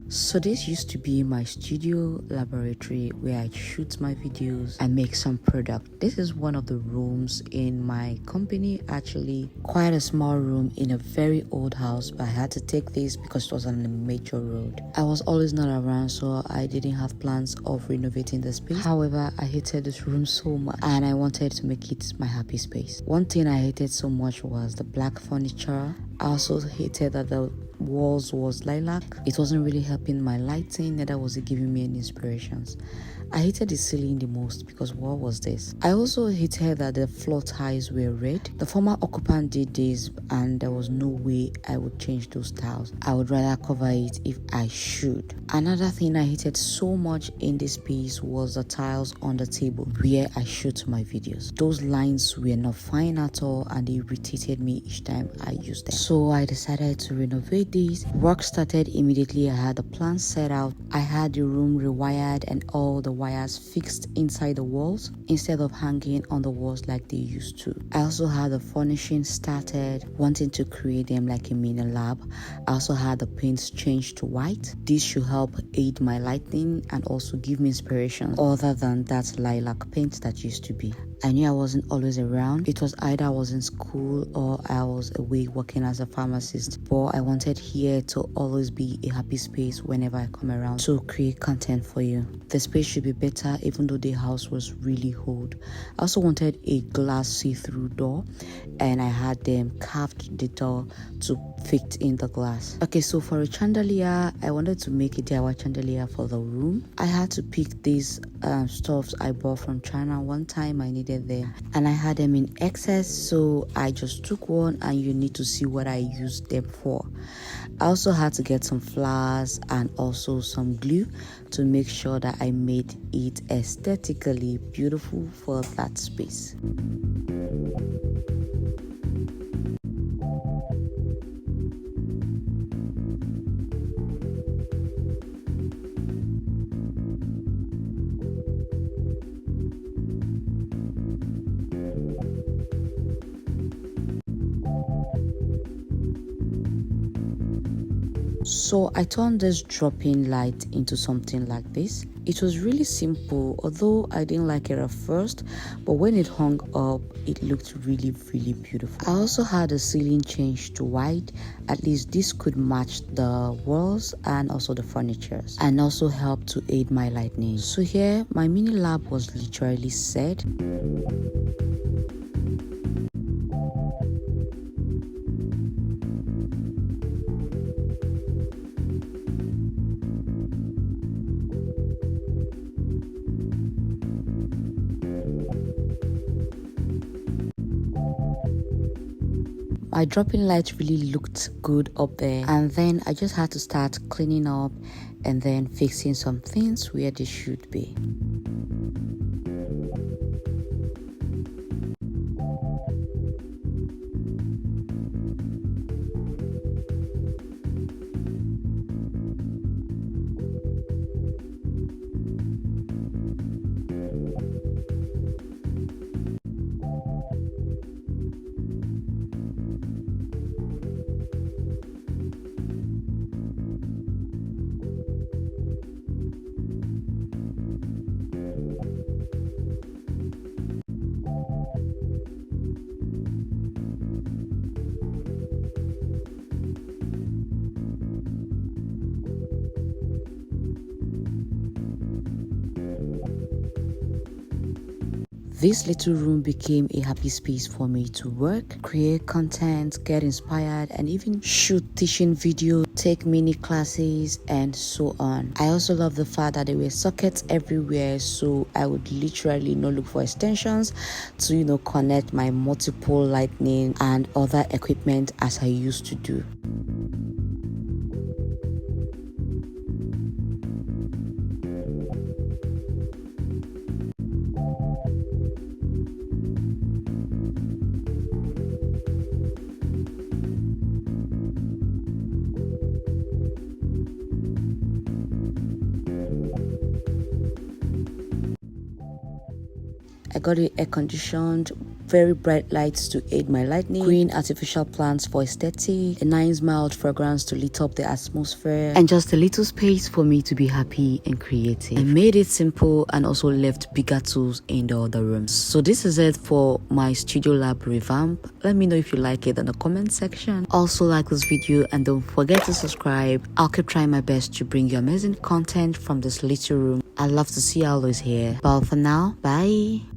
So this used to be my studio laboratory where I shoot my videos and make some product. This is one of the rooms in my company, actually quite a small room in a very old house, but I had to take this because it was on a major road. I was always not around, so I didn't have plans of renovating the space. However, I hated this room so much and I wanted to make it my happy space. One thing I hated so much was the black furniture. I also hated that the walls was lilac. It wasn't really helping my lighting, neither was it giving me any inspirations. I hated the ceiling the most because what was this? I also hated that the floor tiles were red. The former occupant did this and there was no way I would change those tiles. I would rather cover it if I should. Another thing I hated so much in this piece was the tiles on the table where I shoot my videos. Those lines were not fine at all and they irritated me each time I used them. So I decided to renovate this. Work started immediately. I had the plan set out. I had the room rewired and all the wires fixed inside the walls instead of hanging on the walls like they used to. I also had the furnishing started, wanting to create them like a mini lab. I also had the paints changed to white. This should help aid my lighting and also give me inspiration other than that lilac paint that used to be. I knew I wasn't always around. It was either I was in school or I was away working as a pharmacist, but I wanted here to always be a happy space whenever I come around to create content for you. The space should be better even though the house was really old. I also wanted a glass see-through door and I had them carved the door to fit in the glass. Okay, so for a chandelier, I wanted to make a DIY chandelier for the room. I had to pick these stuffs I bought from China one time. I needed them and I had them in excess, so I just took one and you need to see what I used them for. I also had to get some flowers and also some glue to make sure that I made it aesthetically beautiful for that space. So I turned this drop-in light into something like this. It was really simple, although I didn't like it at first, but when it hung up, it looked really beautiful. I also had the ceiling changed to white. At least this could match the walls and also the furniture, and also help to aid my lighting. So here, my mini lab was literally set. My drop-in light really looked good up there, and then I just had to start cleaning up and then fixing some things where they should be. This little room became a happy space for me to work, create content, get inspired, and even shoot teaching video, take mini classes, and so on. I also love the fact that there were sockets everywhere, so I would literally not look for extensions to connect my multiple lightning and other equipment as I used to do. I got it air conditioned, very bright lights to aid my lighting, green artificial plants for aesthetic, a nice mild fragrance to lit up the atmosphere, and just a little space for me to be happy and creative. I made it simple and also left bigger tools in the other rooms. So this is it for my studio lab revamp. Let me know if you like it in the comment section. Also like this video and don't forget to subscribe. I'll keep trying my best to bring you amazing content from this little room. I'd love to see you always here. But for now, bye.